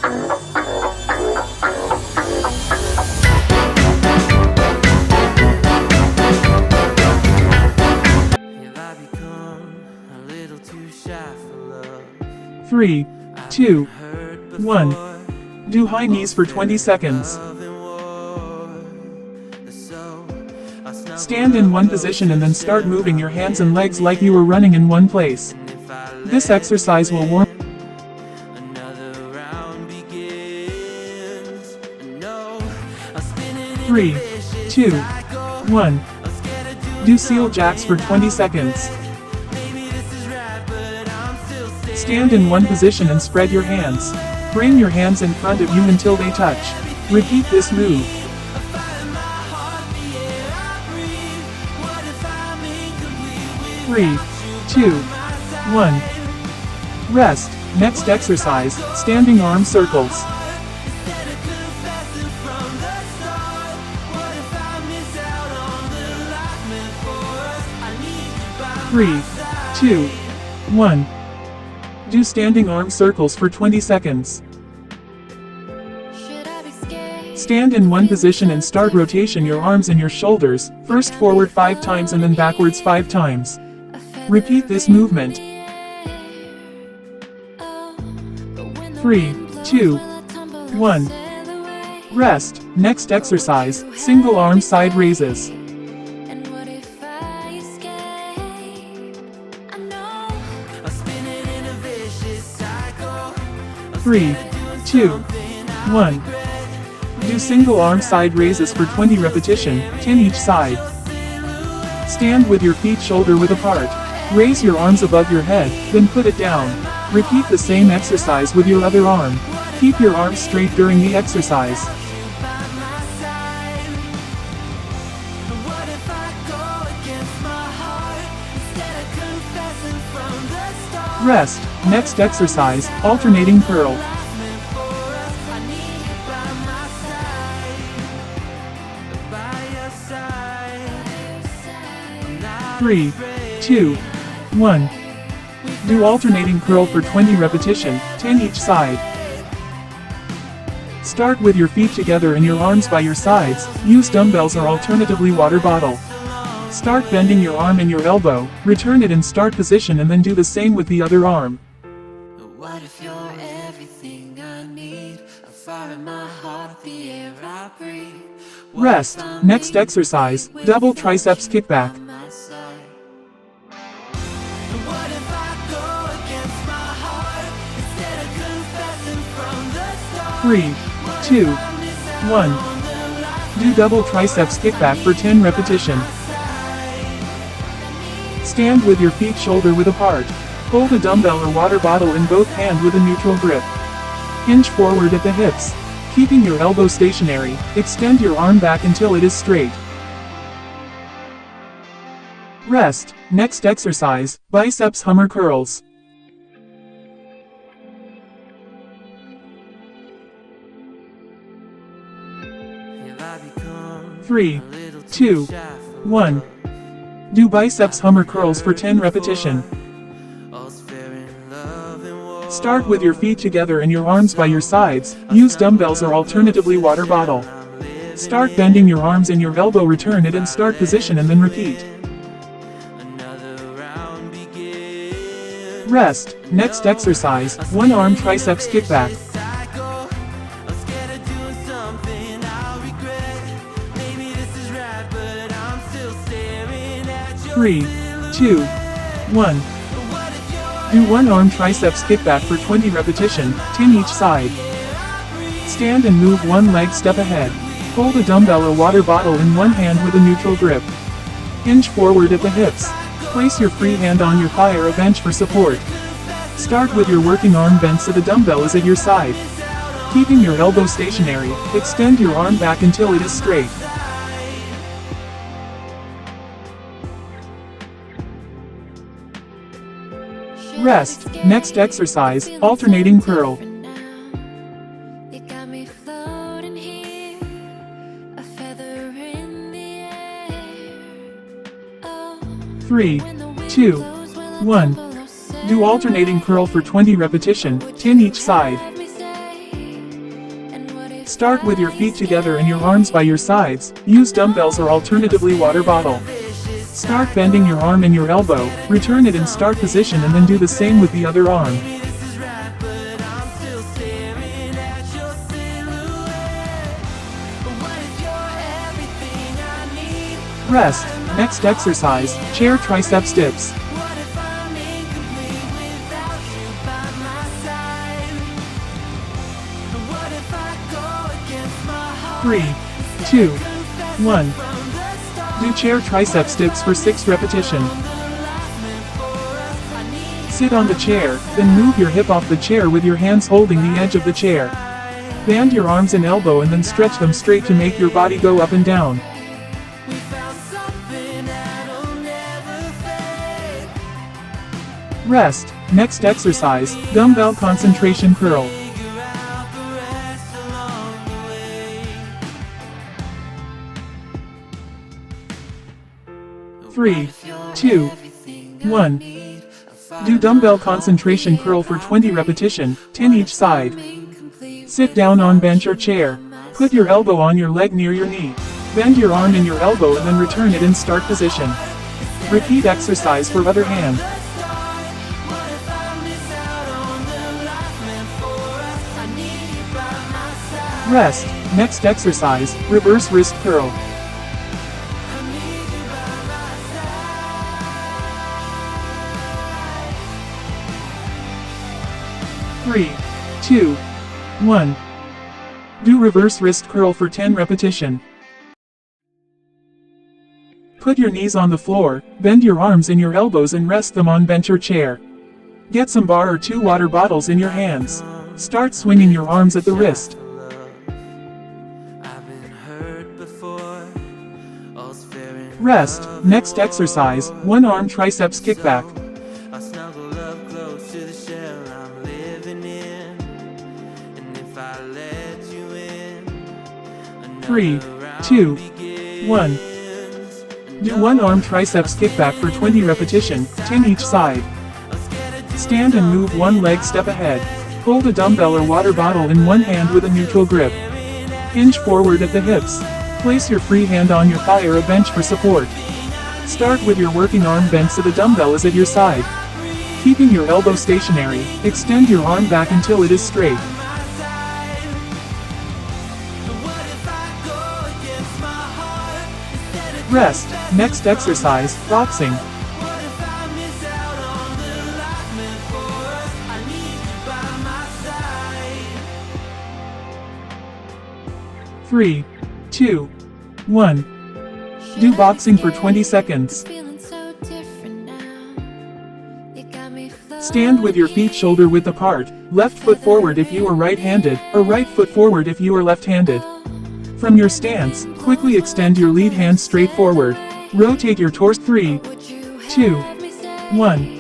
Three, two, one. Do high knees for 20 seconds. Stand in one position and then start moving your hands and legs like you were running in one place. This exercise will warm. 3, 2, 1. Do seal jacks for 20 seconds. Stand in one position and spread your hands. Bring your hands in front of you until they touch. Repeat this move. 3, 2, 1. Rest. Next exercise, standing arm circles. Three, two, one. Do standing arm circles for 20 seconds. Stand in one position and start rotation your arms and your shoulders, first forward 5 times and then backwards 5 times. Repeat this movement. 3, 2, 1. Rest. Next exercise, single arm side raises. 3, 2, 1. Do single arm side raises for 20 repetitions, 10 each side. Stand with your feet shoulder width apart. Raise your arms above your head, then put it down. Repeat the same exercise with your other arm. Keep your arms straight during the exercise. Rest. Next exercise, alternating curl. 3, 2, 1. Do alternating curl for 20 repetitions, 10 each side. Start with your feet together and your arms by your sides. Use dumbbells or alternatively water bottle. Start bending your arm and your elbow, return it in start position and then do the same with the other arm. What if you're everything I need? A fire in my heart, the air I breathe. Rest. Next exercise, double triceps kickback. 3, 2, 1. Do double triceps kickback for 10 repetitions. Stand with your feet shoulder width apart. Hold a dumbbell or water bottle in both hands with a neutral grip. Hinge forward at the hips. Keeping your elbow stationary, extend your arm back until it is straight. Rest. Next exercise, biceps hammer curls. 3, 2, 1. Do biceps hammer curls for 10 repetitions. Start with your feet together and your arms by your sides. Use dumbbells or alternatively water bottle. Start bending your arms and your elbow, return it in start position and then repeat. Rest. Next exercise, one arm triceps kickback. 3, 2, 1. Do one arm triceps kickback for 20 repetitions, 10 each side. Stand and move one leg step ahead. Hold a dumbbell or water bottle in one hand with a neutral grip. Hinge forward at the hips. Place your free hand on your thigh or a bench for support. Start with your working arm bent so the dumbbell is at your side. Keeping your elbow stationary, extend your arm back until it is straight. Rest. Next exercise, alternating curl. 3, 2, 1. Do alternating curl for 20 repetitions, 10 each side. Start with your feet together and your arms by your sides. Use dumbbells or alternatively water bottle. Start bending your arm and your elbow, return it in start position and then do the same with the other arm. Rest. Next exercise, chair triceps dips. Three, 2, 1. Do chair triceps dips for 6 repetitions. Sit on the chair, then move your hip off the chair with your hands holding the edge of the chair. Bend your arms and elbow and then stretch them straight to make your body go up and down. Rest. Next exercise, dumbbell concentration curl. Three, 2, 1. Do dumbbell concentration curl for 20 repetitions, 10 each side. Sit down on bench or chair. Put your elbow on your leg near your knee. Bend your arm and your elbow and then return it in start position. Repeat exercise for other hand. Rest. Next exercise, reverse wrist curl. Three, 2, 1. Do reverse wrist curl for 10 repetitions. Put your knees on the floor, bend your arms and your elbows and rest them on bench or chair. Get some bar or 2 water bottles in your hands. Start swinging your arms at the wrist. Rest. Next exercise, one arm triceps kickback. 3, 2, 1. Do one arm triceps kickback for 20 repetitions, 10 each side. Stand and move one leg step ahead. Hold a dumbbell or water bottle in one hand with a neutral grip. Hinge forward at the hips. Place your free hand on your thigh or a bench for support. Start with your working arm bent so the dumbbell is at your side. Keeping your elbow stationary, extend your arm back until it is straight. Rest. Next exercise, boxing. Three, 2, 1. Do boxing for 20 seconds. Stand with your feet shoulder width apart, left foot forward if you are right-handed, or right foot forward if you are left-handed. From your stance, quickly extend your lead hand straight forward. Rotate your torso. 3, 2, 1.